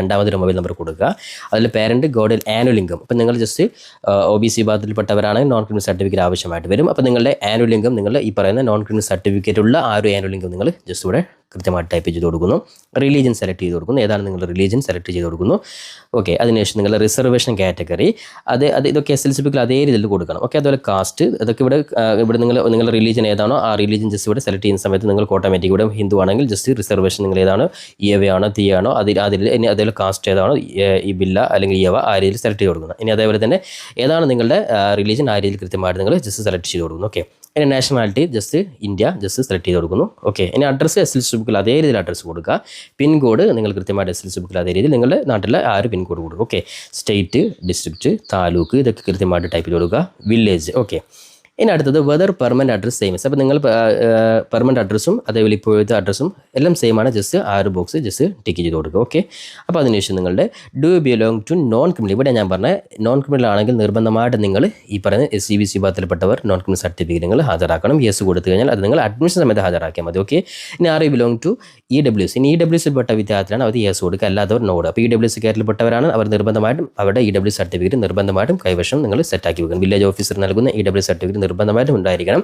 രണ്ടാമതൊരു മൊബൈൽ നമ്പർ കൊടുക്കുക. അതിൽ പാരൻറ്റ് ഗോൾഡൻ ആനുവൽ ഇൻകം. അപ്പോൾ നിങ്ങൾ ജസ്റ്റ് OBC വിഭാഗത്തിൽപ്പെട്ടവരാണ് നോൺ ക്രിമിനൽ സർട്ടിഫിക്കറ്റ് ആവശ്യമായിട്ട് വരും. അപ്പോൾ നിങ്ങളുടെ ആനുവൽ ഇൻകം നിങ്ങൾ ഈ പറയുന്ന നോൺ ക്രിമിനൽ സർട്ടിഫിക്കറ്റ് ഉള്ള ആ ഒരു ആനുവൽ ഇൻകം നിങ്ങൾ ജസ്റ്റ് ഇവിടെ കൃത്യമായിട്ട് ടൈപ്പ് ചെയ്ത് കൊടുക്കുന്നു. റിലീജിയൻ സെലക്ട് ചെയ്ത് കൊടുക്കുന്നു. ഏതാണ് നിങ്ങളുടെ റിലീജിയൻ സെലക്ട് ചെയ്ത് കൊടുക്കുന്നു. ഓക്കെ, അതിനുശേഷം നിങ്ങളുടെ റിസർവേഷൻ കാറ്റഗറി ഇതൊക്കെ SLC ബുക്കിൽ അതേ രീതിയിൽ കൊടുക്കണം. ഓക്കെ, അതുപോലെ കാസ്റ്റ് അതൊക്കെ ഇവിടെ നിങ്ങളുടെ റിലീജിയൻ ഏതാണോ ആ റിലീജിയൻ ജസ്റ്റ് ഇവിടെ സെലക്ട് ചെയ്യുന്ന സമയത്ത് നിങ്ങൾക്ക് ഓട്ടോമാറ്റിക് ഇവിടെ ഹിന്ദു ആണെങ്കിൽ ജസ്റ്റ് റിസർവേഷൻ നിങ്ങൾ ഏതാണോ EAV ആണോ തീ ആണോ അതിൽ ഇനി അതേപോലെ കാസ്റ്റ് ഏതാണോ ഈ ബില്ല അല്ലെങ്കിൽ EAV ആ രീതിയിൽ സെലക്ട് ചെയ്ത് കൊടുക്കുന്നത്. ഇനി അതേപോലെ തന്നെ ഏതാണ് നിങ്ങളുടെ റിലീജിയൻ ആ രീതിയിൽ കൃത്യമായിട്ട് നിങ്ങൾ ജസ്റ്റ് സെലക്ട് ചെയ്ത് കൊടുക്കുന്നു. ഓക്കെ, ഇനി nationality just India just select ചെയ്ത് കൊടുക്കുന്നു. ഓക്കെ, ഇനി അഡ്രസ്സ് SLC ബുക്കിൽ അതേ രീതിയിൽ അഡ്രസ്സ് കൊടുക്കുക. പിൻകോഡ് നിങ്ങൾ കൃത്യമായിട്ട് SLC ബുക്കിൽ അതേ രീതിയിൽ നിങ്ങളുടെ നാട്ടിലെ ആ ഒരു പിൻകോഡ് കൊടുക്കുക. ഓക്കെ, സ്റ്റേറ്റ്, ഡിസ്ട്രിക്റ്റ്, താലൂക്ക് ഇതൊക്കെ കൃത്യമായിട്ട് ടൈപ്പ് ചെയ്ത് കൊടുക്കുക. വില്ലേജ്. ഓക്കെ, ഇനി അടുത്തത് വെദർ പെർമനൻറ്റ് അഡ്രസ് സെയിം. അപ്പോൾ നിങ്ങൾ പെർമനൻറ്റ് അഡ്രസ്സും അതേപോലെ ഇപ്പോഴത്തെ അഡ്രസ്സും എല്ലാം സെയിം ആണ്. ജസ്റ്റ് ആ ഒരു ബോക്സ് ജസ്റ്റ് ടിക്ക് ചെയ്ത് കൊടുക്കുക. ഓക്കെ, അപ്പോൾ അതിനുശേഷം നിങ്ങളുടെ do belong to non criminal. ഇവിടെ ഞാൻ പറഞ്ഞ നോൺ ക്രിമിനൽ ആണെങ്കിൽ നിർബന്ധമായിട്ട് നിങ്ങൾ ഈ പറയുന്ന SCBC വിഭാഗത്തിൽപ്പെട്ടവർ നോൺ ക്രിമിനൽ സർട്ടിഫിക്കറ്റ് നിങ്ങൾ ഹാജരാക്കണം. യെസ് കൊടുത്തു കഴിഞ്ഞാൽ അത് നിങ്ങൾ അഡ്മിഷൻ സമയത്ത് ഹാജരാക്കിയാൽ മതി. ഓക്കെ, ഇനി ആർ ബിലോങ് ടു EWS. ഇനി EWS പെട്ട വിദ്യാർത്ഥിയാണ് അവർ യെസ് കൊടുക്കുക, അല്ലാത്തവർ നോ. അപ്പോൾ EWS കാറ്റഗറിയിൽപ്പെട്ടവരാണ് അവർ നിർബന്ധമായിട്ടും അവരുടെ EWS സർട്ടിഫിക്കറ്റ് നിർബന്ധമായിട്ടും കൈവശം നിങ്ങൾ സെറ്റാക്കി വെക്കണം. വില്ലേജ് ഓഫീസർ നൽകുന്ന EWS സർട്ടിഫിക്കറ്റ് നിർബന്ധമായിട്ടും ഉണ്ടായിരിക്കണം.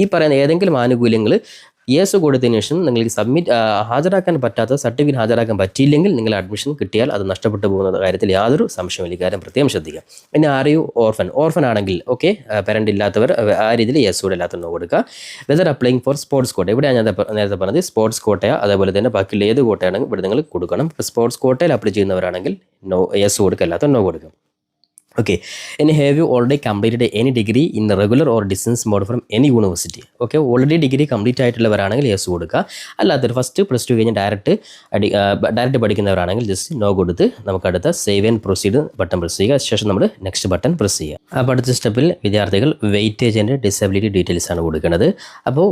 ഈ പറയുന്ന ഏതെങ്കിലും ആനുകൂല്യങ്ങൾ യെസ് കൊടുത്തതിന് ശേഷം നിങ്ങൾക്ക് ഹാജരാക്കാൻ പറ്റാത്ത സർട്ടിഫിക്കറ്റ് ഹാജരാക്കാൻ പറ്റിയില്ലെങ്കിൽ നിങ്ങൾ അഡ്മിഷൻ കിട്ടിയാൽ അത് നഷ്ടപ്പെട്ടു പോകുന്ന കാര്യത്തിൽ യാതൊരു സംശയമില്ല. കാര്യം പ്രത്യേകം ശ്രദ്ധിക്കുക. പിന്നെ ആർ യു ഓർഫൻ ആണെങ്കിൽ ഓക്കെ, പാരൻ്റ് ഇല്ലാത്തവർ ആ രീതിയിൽ യെസ് കൂടെ ഇല്ലാത്ത നോ കൊടുക്കുക. Whether applying four sports quota. ഇവിടെ ഞാൻ നേരത്തെ പറഞ്ഞത് സ്പോർട്സ് കോട്ടയോ അതേപോലെ തന്നെ ബാക്കിയുള്ള ഏത് കോട്ടയാണെങ്കിൽ ഇവിടെ നിങ്ങൾ കൊടുക്കണം. ഇപ്പോൾ സ്പോർട്സ് കോട്ടയിൽ അപ്ലൈ ചെയ്യുന്നവരാണെങ്കിൽ നോ യെസ് കൊടുക്കുക, അല്ലാത്ത നോ കൊടുക്കുക. Okay, and have you already completed any degree in the regular or distance mode from any university? Okay, already degree complete ആയിട്ടുള്ളവരാണെങ്കിൽ യെസ് കൊടുക്കുക. അല്ലാത്തൊരു ഫസ്റ്റ് പ്ലസ് ടു കഴിഞ്ഞ് ഡയറക്റ്റ് പഠിക്കുന്നവരാണെങ്കിൽ just no കൊടുത്ത് നമുക്ക് അടുത്ത save and proceed button press ചെയ്യുക. ശേഷം നമ്മൾ നെക്സ്റ്റ് ബട്ടൺ പ്രസ് ചെയ്യുക. അപ്പോൾ അടുത്ത സ്റ്റെപ്പിൽ വിദ്യാർത്ഥികൾ വെയിറ്റേജ് ആൻഡ് ഡിസബിലിറ്റി ഡീറ്റെയിൽസ് ആണ് കൊടുക്കുന്നത്. അപ്പോൾ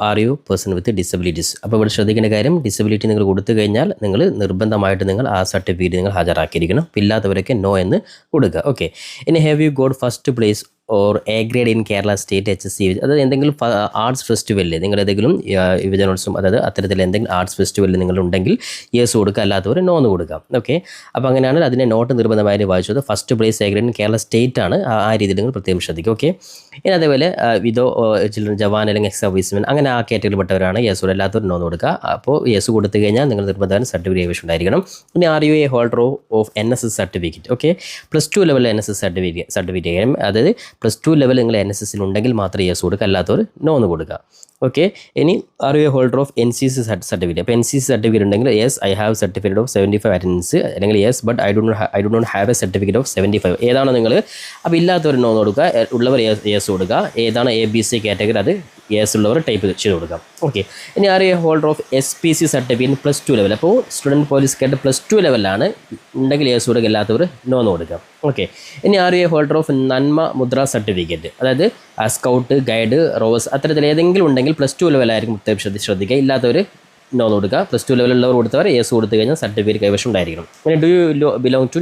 are you person with disabilities. അപ്പോൾ ഇവിടെ ശ്രദ്ധിക്കേണ്ട കാര്യം, ഡിസബിലിറ്റി നിങ്ങൾ കൊടുത്തു കഴിഞ്ഞാൽ നിങ്ങൾ നിർബന്ധമായിട്ട് നിങ്ങൾ ആ സർട്ടിഫിക്കറ്റ് നിങ്ങൾ ഹാജരാക്കിയിരിക്കണം. ഇല്ലാത്തവരൊക്കെ നോ എന്ന് കൊടുക്കുക. ഓക്കെ, ഇനി have you got first place or A grade in Kerala state HSC. അതായത് എന്തെങ്കിലും ആർട്സ് ഫെസ്റ്റിവലിൽ നിങ്ങൾ ഏതെങ്കിലും യുവജനോത്സവം അതായത് അത്തരത്തിൽ എന്തെങ്കിലും ആർട്സ് ഫെസ്റ്റിവലിൽ നിങ്ങളുണ്ടെങ്കിൽ യെസ് കൊടുക്കുക, അല്ലാത്തവർ നോ എന്ന് കൊടുക്കാം. ഓക്കെ, അപ്പോൾ അങ്ങനെയാണെങ്കിൽ അതിനെ നോട്ട് നിർബന്ധമായി വായിച്ചത് first place A grade in Kerala state ആണ്. ആ രീതിയിൽ നിങ്ങൾ പ്രത്യേകം ശ്രദ്ധിക്കും. ഓക്കെ, ഇനി അതേപോലെ വിതോ ചിൽഡ്രൻ ജവാൻ അല്ലെങ്കിൽ എക്സ് സർവീസ്മെൻ അങ്ങനെ ആ കാറ്റഗറിയിൽ പെട്ടവരാണ് യെസ് കൊടുക്കുക, അല്ലാത്തവർ നോ എന്ന് കൊടുക്കുക. അപ്പോൾ യെസ് കൊടുത്തു കഴിഞ്ഞാൽ നിങ്ങൾ നിർബന്ധമായും സർട്ടിഫിക്കറ്റ് ആവശ്യം ഉണ്ടായിരിക്കണം. ഇനി are you a holder of NSS certificate. Okay, plus two level NSS certificate അതായത് പ്ലസ് ടു ലെവൽ നിങ്ങൾ NSSൽ ഉണ്ടെങ്കിൽ മാത്രമേ യെസ് കൊടുക്കുക, അല്ലാത്തവർ നോ എന്ന് കൊടുക്കുക. ഓക്കെ, ഇനി are you a holder of NCC certificate. അപ്പോൾ NCC സർട്ടിഫിക്കറ്റ് ഉണ്ടെങ്കിൽ yes I have certificate of 75 attendance, അല്ലെങ്കിൽ yes but I do not have a certificate of 75. ഏതാണോ നിങ്ങൾ അപ്പോൾ ഇല്ലാത്തവർ നോ കൊടുക്കുക, ഉള്ളവർ യെസ് കൊടുക്കുക. ഏതാണ് ABC കാറ്റഗറി അത് യെസ് ഉള്ളവർ ടൈപ്പ് ചെയ്ത് കൊടുക്കാം. ഓക്കെ, ഇനി ആരെയും holder of SPC certificate +2 level, അപ്പോൾ സ്റ്റുഡൻറ്റ് പോലീസ് കേട്ട് +2 ലെവലാണ് ഉണ്ടെങ്കിൽ യെസ് കൊടുക്കുക, ഇല്ലാത്തവർ നോ എന്ന് കൊടുക്കാം. ഓക്കെ, ഇനി ആരെയും ഹോൾഡർ ഓഫ് നന്മ മുദ്ര സർട്ടിഫിക്കറ്റ്, അതായത് സ്കൗട്ട്, ഗൈഡ്, റോസ് അത്തരത്തിൽ ഏതെങ്കിലും ഉണ്ടെങ്കിൽ +2 ലെവലായിരിക്കും ശ്രദ്ധിക്കുക, ഇല്ലാത്തവർ നോ എന്ന് കൊടുക്കുക. +2 ലെവലുള്ളവർ കൊടുത്തവർ യെസ് കൊടുത്തു കഴിഞ്ഞാൽ സർട്ടിഫിക്കറ്റ് കൈവശം ഉണ്ടായിരിക്കണം. പിന്നെ do you belong to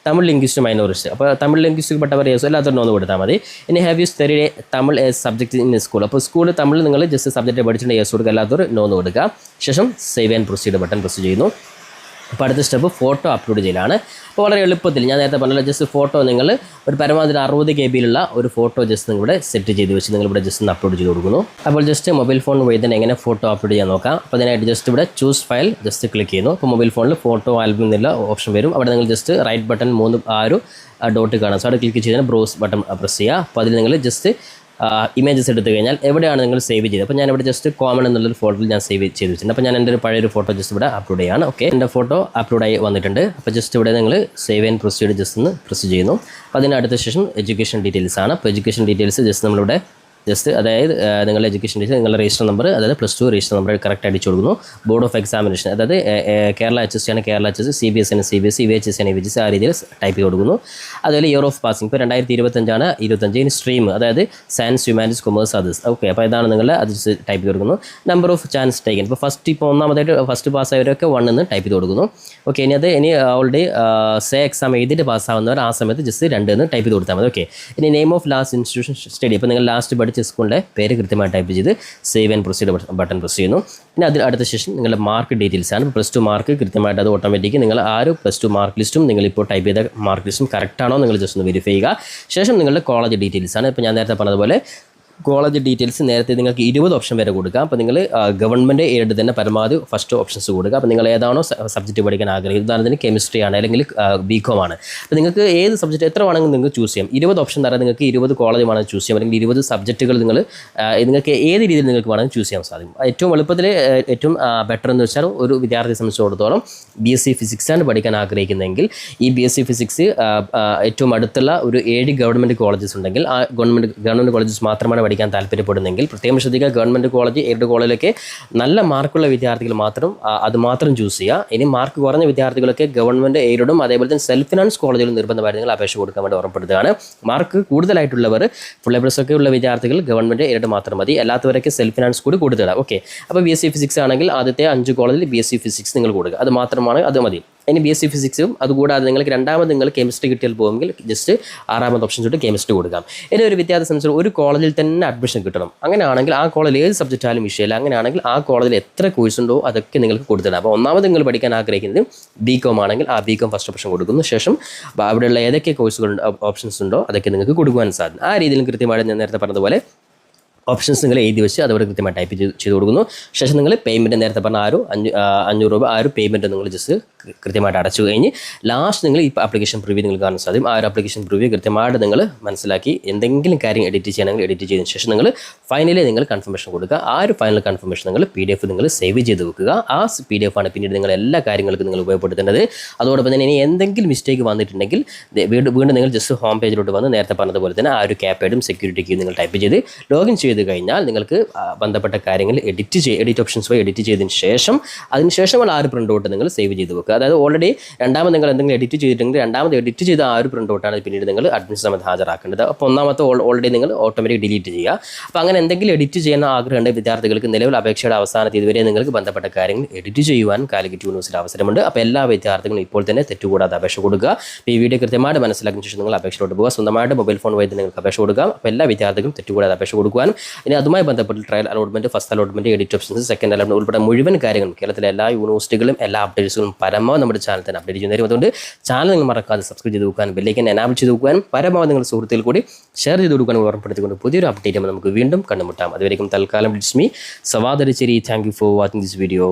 Tamil linguist minorist, അപ്പോൾ തമിഴ് ലിംഗ്വിസ്റ്റ് പെട്ടവർ യെസ്, എല്ലാത്തവരും ഒന്ന് കൊടുത്താൽ മതി. ഇനി have you studied Tamil subject in school, അപ്പോൾ സ്കൂളിൽ തമിഴ് നിങ്ങൾ ജസ്റ്റ് സബ്ജക്റ്റ് പഠിച്ചിട്ട് യെസ് കൊടുക്കുക, എല്ലാത്തവർ നോ എന്ന് കൊടുക്കുക. ശേഷം save and proceed button press ചെയ്യുന്നു. അപ്പോൾ അടുത്ത സ്റ്റെപ്പ് ഫോട്ടോ അപ്ലോഡ് ചെയ്യലാണ്. അപ്പോൾ വളരെ എളുപ്പത്തിൽ ഞാൻ നേരത്തെ പറഞ്ഞല്ലോ, ജസ്റ്റ് ഫോട്ടോ നിങ്ങൾ ഒരു പരമാവധി 60 KB ഒരു ഫോട്ടോ ജസ്റ്റ് നിങ്ങളിവിടെ സെറ്റ് ചെയ്ത് വെച്ച് നിങ്ങളിവിടെ ജസ്റ്റ് ഒന്ന് അപ്ലോഡ് ചെയ്ത് കൊടുക്കുന്നു. അപ്പോൾ ജസ്റ്റ് മൊബൈൽ ഫോൺ വഴി തന്നെ എങ്ങനെ ഫോട്ടോ അപ്ലോഡ് ചെയ്യാൻ നോക്കാം. അപ്പോൾ അതിനായിട്ട് ജസ്റ്റ് ഇവിടെ ചൂസ് ഫയൽ ജസ്റ്റ് ക്ലിക്ക് ചെയ്യുന്നു. അപ്പോൾ മൊബൈൽ ഫോണിൽ ഫോട്ടോ ആൽബം എന്നുള്ള ഓപ്ഷൻ വരും. അവിടെ നിങ്ങൾ ജസ്റ്റ് റൈറ്റ് ബട്ടൺ 3 ഡോട്ട് കാണാം. സോ അവിടെ ക്ലിക്ക് ചെയ്താൽ ബ്രൗസ് ബട്ടൺ പ്രസ് ചെയ്യുക. അപ്പോൾ അതിൽ നിങ്ങൾ ജസ്റ്റ് ഇമേജസ് എടുത്തു കഴിഞ്ഞാൽ എവിടെയാണ് നിങ്ങൾ സേവ് ചെയ്തത്. അപ്പോൾ ഞാനിവിടെ ജസ്റ്റ് കോമൺ എന്നുള്ളൊരു ഫോട്ടോയിൽ ഞാൻ സേവ് ചെയ്ത് വെച്ചിട്ടുണ്ട്. അപ്പോൾ ഞാൻ എൻ്റെ ഒരു പഴയൊരു ഫോട്ടോ ജസ്റ്റ് ഇവിടെ അപ്ലോഡ് ചെയ്യാണ്. ഓക്കെ, എൻ്റെ ഫോട്ടോ അപ്ലോഡായി വന്നിട്ടുണ്ട്. അപ്പോൾ ജസ്റ്റ് ഇവിടെ നിങ്ങൾ സേവ് ആൻഡ് പ്രൊസീഡ് ജസ്റ്റ് ഒന്ന് പ്രസ് ചെയ്യുന്നു. അപ്പോൾ അതിന് അടുത്ത ശേഷം എഡ്യൂക്കേഷൻ ഡീറ്റെയിൽസ് ആണ്. അപ്പോൾ എഡ്യൂക്കേഷൻ ഡീറ്റെയിൽസ് ജസ്റ്റ് നമ്മളിവിടെ ജസ്റ്റ് അതായത് നിങ്ങളുടെ എഡ്യൂക്കേഷൻ ഡീറ്റെയിൽസ്, നിങ്ങളുടെ രജിസ്റ്റർ നമ്പർ, അതായത് +2 രജിസ്റ്റർ നമ്പർ കറക്റ്റ് അടിച്ചു കൊടുക്കുന്നു. ബോർഡ് ഓഫ് എക്സാമിനേഷൻ, അതായത് കേരള HSC ആണ് കേരള HSC, CBSE ആണ് CBSE, VHSC ആണ് VHSC, ആ രീതിയിൽ ടൈപ്പ് ചെയ്ത് കൊടുക്കുന്നു. അതുപോലെ ഇയർ ഓഫ് പാസിംഗ് ഇപ്പോൾ 2025 ആണ് 25. ഇനി സ്ട്രീം അതായത് science, humanities, commerce, others. Okay, അപ്പോൾ ഇതാണ് നിങ്ങൾ അത് ടൈപ്പ് ചെയ്ത് കൊടുക്കുന്നു. നമ്പർ ഓഫ് ചാൻസ് ടേക്കൻ, ഇപ്പോൾ ഒന്നാമതായിട്ട് ഫസ്റ്റ് പാസ്സായവരൊക്കെ 1 എന്ന് ടൈപ്പ് ചെയ്ത് കൊടുക്കുന്നു. ഓക്കെ, ഇനി ഓൾറെഡി എക്സാം എഴുതിയിട്ട് പാസ്സാവുന്നവർ ആ സമയത്ത് ജസ്റ്റ് 2 എന്ന് ടൈപ്പ് ചെയ്ത് കൊടുത്താൽ മതി. ഓക്കെ, ഇനി name of last institution study, ഇപ്പോൾ നിങ്ങൾ ലാസ്റ്റ് പഠിച്ച സ്കൂളിൻ്റെ പേര് കൃത്യമായി ടൈപ്പ് ചെയ്ത് save and proceed button press ചെയ്യുന്നു. പിന്നെ അതിൽ അടുത്ത ശേഷം നിങ്ങളുടെ മാർക്ക് ഡീറ്റെയിൽസ് ആണ്. +2 മാർക്ക് കൃത്യമായിട്ട് അത് ഓട്ടോമാറ്റിക് നിങ്ങൾ ആ ഒരു +2 മാർക്ക് ലിസ്റ്റും നിങ്ങളിപ്പോൾ ടൈപ്പ് ചെയ്ത മാർക്ക് ലിസ്റ്റും കറക്റ്റ് ആണോ നിങ്ങൾ ജസ്റ്റ് ഒന്ന് വെരിഫൈ ചെയ്യുക. ശേഷം നിങ്ങളുടെ കോളേജ് ഡീറ്റെയിൽസ് ആണ്. ഇപ്പോൾ ഞാൻ നേരത്തെ പറഞ്ഞതുപോലെ കോളേജ് ഡീറ്റെയിൽസ് നേരത്തെ നിങ്ങൾക്ക് 20 ഓപ്ഷൻ വരെ കൊടുക്കാം. അപ്പോൾ നിങ്ങൾ ഗവൺമെൻറ് എയ്ഡ് തന്നെ പരമാവധി ഫസ്റ്റ് ഓപ്ഷൻസ് കൊടുക്കുക. അപ്പോൾ നിങ്ങൾ ഏതാണോ സബ്ജക്റ്റ് പഠിക്കാൻ ആഗ്രഹിക്കുന്നത്, ഉദാഹരണത്തിന് കെമിസ്ട്രി ആണ് അല്ലെങ്കിൽ BCom ആണ്. അപ്പോൾ നിങ്ങൾക്ക് ഏത് സബ്ജക്റ്റ് എത്ര വേണമെങ്കിൽ നിങ്ങൾക്ക് ചൂസ് ചെയ്യാം. 20 ഓപ്ഷൻ തരാൻ നിങ്ങൾക്ക് 20 കോളേജ് വേണമെങ്കിൽ ചൂസ് ചെയ്യാം, അല്ലെങ്കിൽ 20 സബ്ജക്റ്റുകൾ നിങ്ങൾക്ക് ഏത് രീതിയിൽ നിങ്ങൾക്ക് വേണമെങ്കിൽ ചൂസ് ചെയ്യാൻ സാധിക്കും. ഏറ്റവും എളുപ്പത്തിൽ ഏറ്റവും ബെറ്റർ എന്ന് വെച്ചാൽ ഒരു വിദ്യാർത്ഥിയെ സംബന്ധിച്ചിടത്തോളം BSc ഫിസിക്സ് ആണ് പഠിക്കാൻ ആഗ്രഹിക്കുന്നതെങ്കിൽ ഈ BSc ഫിസിക്സ് ഏറ്റവും അടുത്തുള്ള ഒരു 7 ഗവൺമെൻറ് കോളേജസ് ഉണ്ടെങ്കിൽ ആ ഗവൺമെൻറ് കോളേജസ് മാത്രമാണ് പഠിക്കാൻ താല്പര്യപ്പെടുന്നെങ്കിൽ പ്രത്യേകം ശ്രദ്ധിക്കുക. ഗവൺമെൻറ് കോളേജ്, എയ്ഡ് കോളേജിലൊക്കെ നല്ല മാർക്കുള്ള വിദ്യാർത്ഥികൾ മാത്രം അത് മാത്രം ചൂസ് ചെയ്യുക. ഇനി മാർക്ക് കുറഞ്ഞ വിദ്യാർത്ഥികളൊക്കെ ഗവൺമെൻറ് എയ്ഡും അതേപോലെ തന്നെ സെൽഫ് ഫിനാൻസ് കോളേജുകളും നിർബന്ധമായിട്ട് നിങ്ങൾ അപേക്ഷ കൊടുക്കാൻ വേണ്ടി ഓർമ്മപ്പെടുത്തുകയാണ്. മാർക്ക് കൂടുതലായിട്ടുള്ളവർ ഫുൾ A+ ഒക്കെ ഉള്ള വിദ്യാർത്ഥികൾ ഗവൺമെൻറ് എയ്ഡ് മാത്രം മതി, അല്ലാത്തവരൊക്കെ സെൽഫ് ഫിനാൻസ് കൂടി കൊടുത്തിടാം. ഓക്കെ, അപ്പോൾ BSc ഫിസിക്സ് ആണെങ്കിൽ ആദ്യത്തെ 5 കോളേജിൽ BSc ഫിസിക്സ് നിങ്ങൾ കൊടുക്കുക, അത് മാത്രമാണ്, അത് മതി. ഇനി BSc ഫിസിക്സും അതുകൂടാതെ നിങ്ങൾക്ക് രണ്ടാമത് നിങ്ങൾ കെമിസ്ട്രി കിട്ടിയാൽ പോകുമെങ്കിൽ ജസ്റ്റ് 6ാമത്തെ ഓപ്ഷൻ തൊട്ട് കെമിസ്ട്രി കൊടുക്കാം. ഇനി ഒരു വിദ്യാർത്ഥി സംബന്ധിച്ച് ഒരു കോളേജിൽ തന്നെ അഡ്മിഷൻ കിട്ടണം, അങ്ങനെയാണെങ്കിൽ ആ കോളേജിൽ ഏത് സബ്ജക്റ്റ് ആയാലും വിഷയമില്ല, അങ്ങനെയാണെങ്കിൽ ആ കോളേജിൽ എത്ര കോഴ്സ് ഉണ്ടോ അതൊക്കെ നിങ്ങൾക്ക് കൊടുത്തിടാം. അപ്പോൾ ഒന്നാമത് നിങ്ങൾ പഠിക്കാൻ ആഗ്രഹിക്കുന്നത് BCom ആണെങ്കിൽ ആ BCom ഫസ്റ്റ് ഓപ്ഷൻ കൊടുക്കുന്നു. ശേഷം അവിടെയുള്ള ഏതൊക്കെ കോഴ്സുകൾ ഓപ്ഷൻസ് ഉണ്ടോ അതൊക്കെ നിങ്ങൾക്ക് കൊടുക്കുവാൻ സാധിക്കും. ആ രീതിയിൽ കൃത്യമായിട്ട് ഞാൻ നേരത്തെ പറഞ്ഞതുപോലെ ഓപ്ഷൻസ് നിങ്ങൾ എഴുതി വെച്ച് അതവിടെ കൃത്യമായി ടൈപ്പ് ചെയ്ത് കൊടുക്കുന്നു. ശേഷം നിങ്ങൾ പേയ്മെൻറ്റ് നേരത്തെ പറഞ്ഞ 500 രൂപ ആ ഒരു പേയ്മെൻറ്റ് നിങ്ങൾ ജസ്റ്റ് കൃത്യമായിട്ട് അടച്ചു കഴിഞ്ഞ് ലാസ്റ്റ് നിങ്ങൾ ഈ ആപ്ലിക്കേഷൻ പ്രിവ്യൂ നിങ്ങൾ കാണാൻ സാധിക്കും. ആ ഒരു ആപ്ലിക്കേഷൻ പ്രിവ്യൂ കൃത്യമായിട്ട് നിങ്ങൾ മനസ്സിലാക്കി എന്തെങ്കിലും കാര്യം എഡിറ്റ് ചെയ്യണമെങ്കിൽ എഡിറ്റ് ചെയ്തതിന് ശേഷം നിങ്ങൾ ഫൈനലി നിങ്ങൾ കൺഫർമേഷൻ കൊടുക്കുക. ആ ഒരു ഫൈനൽ കൺഫർമേഷൻ നിങ്ങൾ PDF നിങ്ങൾ സേവ് ചെയ്ത് വെക്കുക. ആ PDF ആണ് പിന്നീട് നിങ്ങൾ എല്ലാ കാര്യങ്ങൾക്കും നിങ്ങൾ ഉപയോഗപ്പെടുത്തേണ്ടത്. അതോടൊപ്പം തന്നെ ഇനി എന്തെങ്കിലും മിസ്റ്റേക്ക് വന്നിട്ടുണ്ടെങ്കിൽ വീണ്ടും നിങ്ങൾ ജസ്റ്റ് ഹോം പേജിലോട്ട് വന്ന് നേരത്തെ പറഞ്ഞതുപോലെ തന്നെ ആ ഒരു ക്യാപേഡും സെക്യൂരിറ്റി കീ നിങ്ങൾ ടൈപ്പ് ചെയ്ത് ലോഗിൻ ചെയ്ത് കഴിഞ്ഞാൽ നിങ്ങൾക്ക് ബന്ധപ്പെട്ട കാര്യങ്ങൾ എഡിറ്റ് ഓപ്ഷൻസ് വഴി എഡിറ്റ് ചെയ്തതിന് ശേഷം അതിനുശേഷമുള്ള ആ ഒരു പ്രിൻ്റ് ഔട്ട് നിങ്ങൾ സേവ് ചെയ്ത് വെക്കുക. അതായത് ഓൾറെഡി രണ്ടാമത് നിങ്ങൾ എന്തെങ്കിലും എഡിറ്റ് ചെയ്തിട്ടുണ്ടെങ്കിൽ രണ്ടാമത് എഡിറ്റ് ചെയ്ത ആ ഒരു പ്രിൻ്റ് ഔട്ടാണ് പിന്നീട് നിങ്ങൾ അഡ്മിഷൻ സമയത്ത് ഹാജരാക്കേണ്ടത്. അപ്പോൾ ഒന്നാമത്തെ ഓൾറെഡി നിങ്ങൾ ഓട്ടോമാറ്റിക് ഡിലീറ്റ് ചെയ്യുക. അപ്പോൾ അങ്ങനെ എന്തെങ്കിലും എഡിറ്റ് ചെയ്യുന്ന ആഗ്രഹമുണ്ട് വിദ്യാർത്ഥികൾക്ക് നിലവിൽ അപേക്ഷയുടെ അവസാന തീയതി വരെ നിങ്ങൾക്ക് ബന്ധപ്പെട്ട കാര്യങ്ങൾ എഡിറ്റ് ചെയ്യുവാൻ കാലിക്കറ്റ് യൂണിവേഴ്സിറ്റി അവസരമുണ്ട്. അപ്പോൾ എല്ലാ വിദ്യാർത്ഥികളും ഇപ്പോൾ തന്നെ തെറ്റുകൂടാതെ അപേക്ഷ കൊടുക്കുക. അപ്പോൾ ഈ വീഡിയോ കൃത്യമായിട്ട് മനസ്സിലാക്കിയ ശേഷം നിങ്ങൾ അപേക്ഷയോട്ട് പോകുക. സ്വന്തമായിട്ട് മൊബൈൽ ഫോൺ വഴി നിങ്ങൾക്ക് അപേക്ഷ കൊടുക്കാം. അപ്പോൾ എല്ലാ വിദ്യാർത്ഥികളും തെറ്റുകൂടാതെ അപേക്ഷ കൊടുക്കുവാനും ഇനി അതുമായി ബന്ധപ്പെട്ട് trial allotment, first allotment, edit options, second allotment ഉൾപ്പെടെ മുഴുവൻ കാര്യങ്ങളും കേരളത്തിലെ എല്ലാ യൂണിവേഴ്സിറ്റികളും എല്ലാ അപ്ഡേറ്റ്സുകളും പരമാവധി നമ്മുടെ ചാനൽ തന്നെ അപ്ഡേറ്റ് ചെയ്യുന്നതായിരിക്കും. അതുകൊണ്ട് ചാനൽ നിങ്ങൾ മറക്കാതെ സബ്സ്ക്രൈബ് ചെയ്ത് വെക്കാനും ബെല്ലൈക്കൻ എനാബിൾ ചെയ്ത് വെക്കാനും പരമാവധി നിങ്ങൾ സുഹൃത്തുക്കൾ കൂടി ഷെയർ ചെയ്ത് കൊടുക്കാനും ഓർമ്മപ്പെടുത്തിക്കൊണ്ട് പുതിയൊരു അപ്ഡേറ്റ് നമുക്ക് വീണ്ടും കണ്ടുമുട്ടാം. അതുവരെയും തൽക്കാലം it's me Sawad Aricheri. Thank you for watching this video.